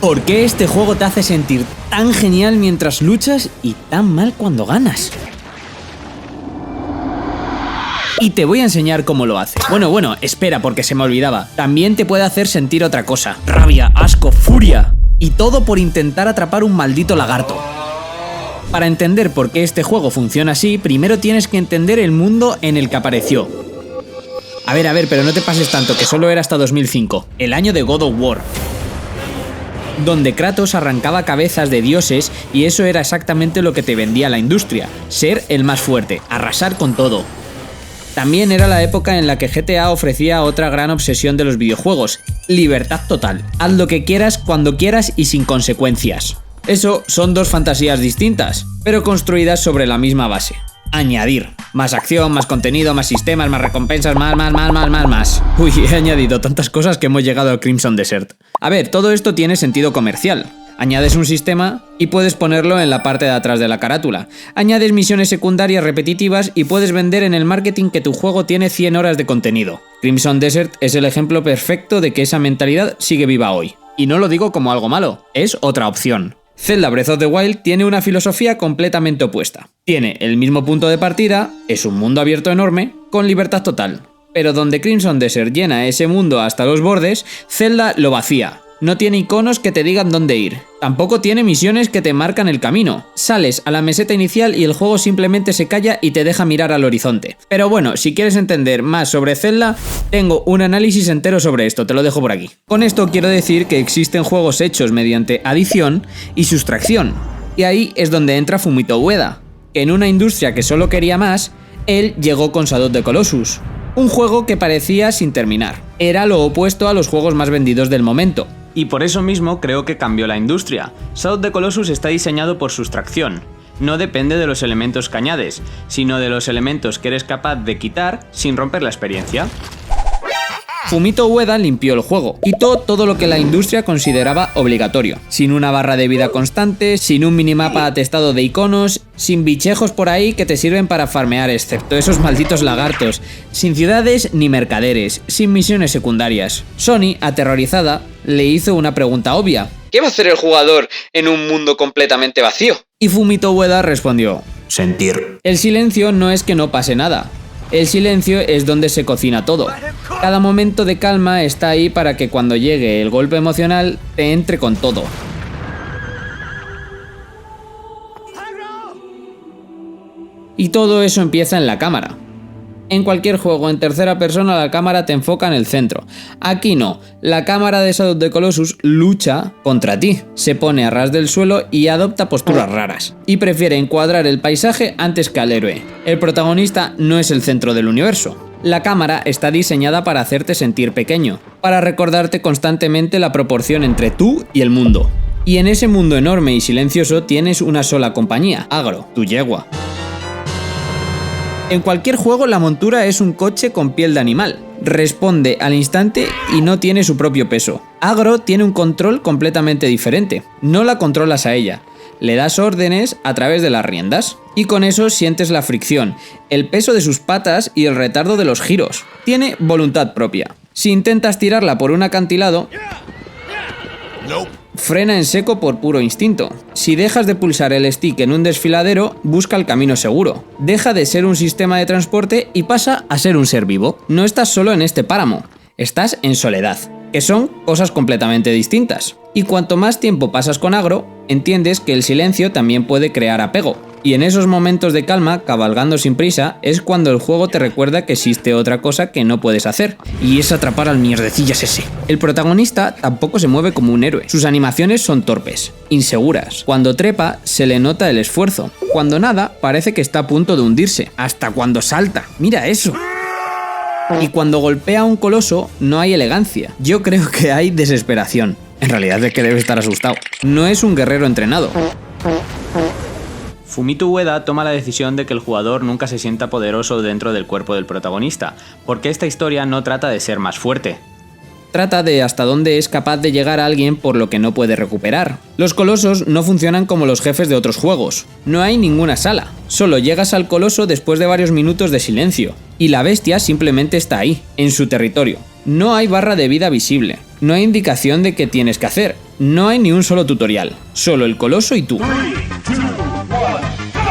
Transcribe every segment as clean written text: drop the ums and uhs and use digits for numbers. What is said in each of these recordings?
¿Por qué este juego te hace sentir tan genial mientras luchas y tan mal cuando ganas? Y te voy a enseñar cómo lo hace. Bueno, espera, porque se me olvidaba. También te puede hacer sentir otra cosa. Rabia, asco, furia. Y todo por intentar atrapar un maldito lagarto. Para entender por qué este juego funciona así, primero tienes que entender el mundo en el que apareció. A ver, pero no te pases tanto, que solo era hasta 2005, el año de God of War, donde Kratos arrancaba cabezas de dioses y eso era exactamente lo que te vendía la industria, ser el más fuerte, arrasar con todo. También era la época en la que GTA ofrecía otra gran obsesión de los videojuegos, libertad total, haz lo que quieras, cuando quieras y sin consecuencias. Eso son dos fantasías distintas, pero construidas sobre la misma base. Añadir. Más acción, más contenido, más sistemas, más recompensas, más. Uy, he añadido tantas cosas que hemos llegado al Crimson Desert. A ver, todo esto tiene sentido comercial. Añades un sistema y puedes ponerlo en la parte de atrás de la carátula. Añades misiones secundarias repetitivas y puedes vender en el marketing que tu juego tiene 100 horas de contenido. Crimson Desert es el ejemplo perfecto de que esa mentalidad sigue viva hoy. Y no lo digo como algo malo, es otra opción. Zelda Breath of the Wild tiene una filosofía completamente opuesta. Tiene el mismo punto de partida, es un mundo abierto enorme, con libertad total. Pero donde Crimson Desert llena ese mundo hasta los bordes, Zelda lo vacía. No tiene iconos que te digan dónde ir. Tampoco tiene misiones que te marcan el camino. Sales a la meseta inicial y el juego simplemente se calla y te deja mirar al horizonte. Pero bueno, si quieres entender más sobre Zelda, tengo un análisis entero sobre esto, te lo dejo por aquí. Con esto quiero decir que existen juegos hechos mediante adición y sustracción. Y ahí es donde entra Fumito Ueda, que en una industria que solo quería más, él llegó con Shadow of the Colossus. Un juego que parecía sin terminar. Era lo opuesto a los juegos más vendidos del momento. Y por eso mismo creo que cambió la industria. Shadow of the Colossus está diseñado por sustracción. No depende de los elementos que añades, sino de los elementos que eres capaz de quitar sin romper la experiencia. Fumito Ueda limpió el juego, quitó todo lo que la industria consideraba obligatorio, sin una barra de vida constante, sin un minimapa atestado de iconos, sin bichejos por ahí que te sirven para farmear excepto esos malditos lagartos, sin ciudades ni mercaderes, sin misiones secundarias. Sony, aterrorizada, le hizo una pregunta obvia: ¿qué va a hacer el jugador en un mundo completamente vacío? Y Fumito Ueda respondió: sentir. El silencio no es que no pase nada. El silencio es donde se cocina todo. Cada momento de calma está ahí para que cuando llegue el golpe emocional te entre con todo. Y todo eso empieza en la cámara. En cualquier juego en tercera persona la cámara te enfoca en el centro. Aquí no, la cámara de Shadow of the Colossus lucha contra ti, se pone a ras del suelo y adopta posturas raras. Y prefiere encuadrar el paisaje antes que al héroe. El protagonista no es el centro del universo. La cámara está diseñada para hacerte sentir pequeño, para recordarte constantemente la proporción entre tú y el mundo. Y en ese mundo enorme y silencioso tienes una sola compañía, Agro, tu yegua. En cualquier juego la montura es un coche con piel de animal. Responde al instante y no tiene su propio peso. Agro tiene un control completamente diferente. No la controlas a ella. Le das órdenes a través de las riendas. Y con eso sientes la fricción, el peso de sus patas y el retardo de los giros. Tiene voluntad propia. Si intentas tirarla por un acantilado, frena en seco por puro instinto. Si dejas de pulsar el stick en un desfiladero, busca el camino seguro. Deja de ser un sistema de transporte y pasa a ser un ser vivo. No estás solo en este páramo, estás en soledad, que son cosas completamente distintas. Y cuanto más tiempo pasas con Agro, entiendes que el silencio también puede crear apego. Y en esos momentos de calma, cabalgando sin prisa, es cuando el juego te recuerda que existe otra cosa que no puedes hacer, y es atrapar al mierdecillas ese. El protagonista tampoco se mueve como un héroe. Sus animaciones son torpes, inseguras. Cuando trepa, se le nota el esfuerzo. Cuando nada, parece que está a punto de hundirse. Hasta cuando salta. ¡Mira eso! Y cuando golpea a un coloso, no hay elegancia. Yo creo que hay desesperación. En realidad es que debe estar asustado. No es un guerrero entrenado. Fumito Ueda toma la decisión de que el jugador nunca se sienta poderoso dentro del cuerpo del protagonista, porque esta historia no trata de ser más fuerte. Trata de hasta dónde es capaz de llegar a alguien por lo que no puede recuperar. Los colosos no funcionan como los jefes de otros juegos. No hay ninguna sala. Solo llegas al coloso después de varios minutos de silencio. Y la bestia simplemente está ahí, en su territorio. No hay barra de vida visible, no hay indicación de qué tienes que hacer, no hay ni un solo tutorial, solo el coloso y tú.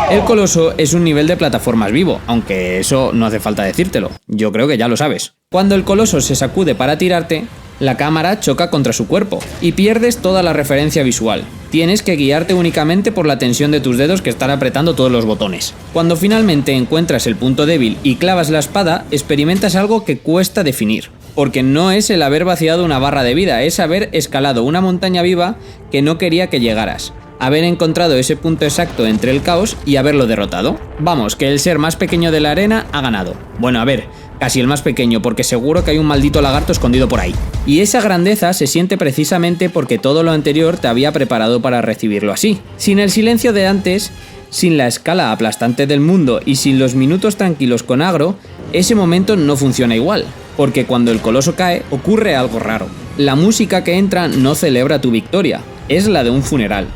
El coloso es un nivel de plataformas vivo, aunque eso no hace falta decírtelo, yo creo que ya lo sabes. Cuando el coloso se sacude para tirarte, la cámara choca contra su cuerpo y pierdes toda la referencia visual. Tienes que guiarte únicamente por la tensión de tus dedos que están apretando todos los botones. Cuando finalmente encuentras el punto débil y clavas la espada, experimentas algo que cuesta definir. Porque no es el haber vaciado una barra de vida, es haber escalado una montaña viva que no quería que llegaras. Haber encontrado ese punto exacto entre el caos y haberlo derrotado. Vamos, que el ser más pequeño de la arena ha ganado. Bueno, a ver, casi el más pequeño, porque seguro que hay un maldito lagarto escondido por ahí. Y esa grandeza se siente precisamente porque todo lo anterior te había preparado para recibirlo así. Sin el silencio de antes, sin la escala aplastante del mundo y sin los minutos tranquilos con Agro, ese momento no funciona igual. Porque cuando el coloso cae, ocurre algo raro. La música que entra no celebra tu victoria, es la de un funeral.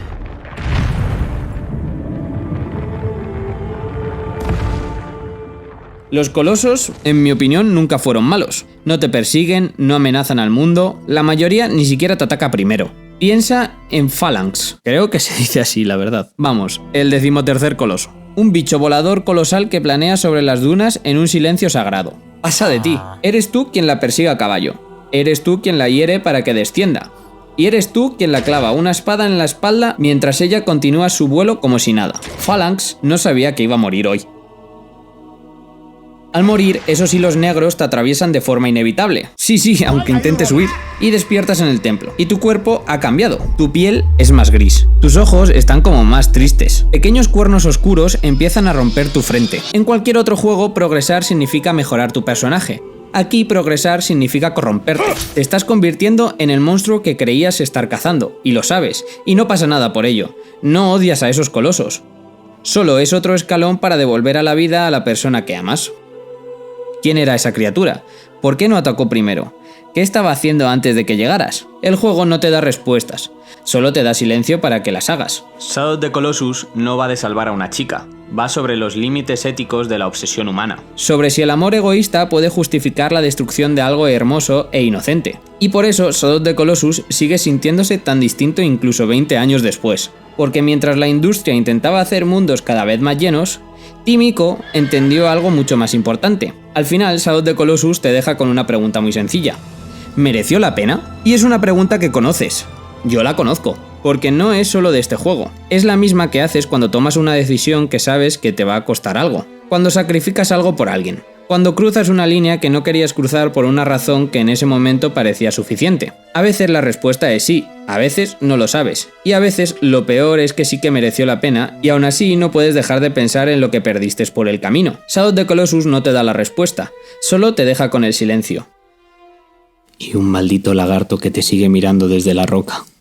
Los colosos, en mi opinión, nunca fueron malos. No te persiguen, no amenazan al mundo, la mayoría ni siquiera te ataca primero. Piensa en Phalanx, creo que se dice así, la verdad. Vamos, el 13º coloso. Un bicho volador colosal que planea sobre las dunas en un silencio sagrado. Pasa de ti, eres tú quien la persigue a caballo. Eres tú quien la hiere para que descienda. Y eres tú quien la clava una espada en la espalda mientras ella continúa su vuelo como si nada. Phalanx no sabía que iba a morir hoy. Al morir, esos hilos negros te atraviesan de forma inevitable. Sí, aunque intentes huir. Y despiertas en el templo. Y tu cuerpo ha cambiado. Tu piel es más gris. Tus ojos están como más tristes. Pequeños cuernos oscuros empiezan a romper tu frente. En cualquier otro juego, progresar significa mejorar tu personaje. Aquí progresar significa corromperte. Te estás convirtiendo en el monstruo que creías estar cazando. Y lo sabes. Y no pasa nada por ello. No odias a esos colosos. Solo es otro escalón para devolver a la vida a la persona que amas. ¿Quién era esa criatura? ¿Por qué no atacó primero? ¿Qué estaba haciendo antes de que llegaras? El juego no te da respuestas, solo te da silencio para que las hagas. Shadow of the Colossus no va de salvar a una chica, va sobre los límites éticos de la obsesión humana. Sobre si el amor egoísta puede justificar la destrucción de algo hermoso e inocente. Y por eso Shadow of the Colossus sigue sintiéndose tan distinto incluso 20 años después. Porque mientras la industria intentaba hacer mundos cada vez más llenos, Team Ico entendió algo mucho más importante. Al final, Shadow of the Colossus te deja con una pregunta muy sencilla. ¿Mereció la pena? Y es una pregunta que conoces. Yo la conozco, porque no es solo de este juego. Es la misma que haces cuando tomas una decisión que sabes que te va a costar algo. Cuando sacrificas algo por alguien. Cuando cruzas una línea que no querías cruzar por una razón que en ese momento parecía suficiente. A veces la respuesta es sí, a veces no lo sabes. Y a veces lo peor es que sí que mereció la pena y aún así no puedes dejar de pensar en lo que perdiste por el camino. Shadow of the Colossus no te da la respuesta, solo te deja con el silencio. Y un maldito lagarto que te sigue mirando desde la roca.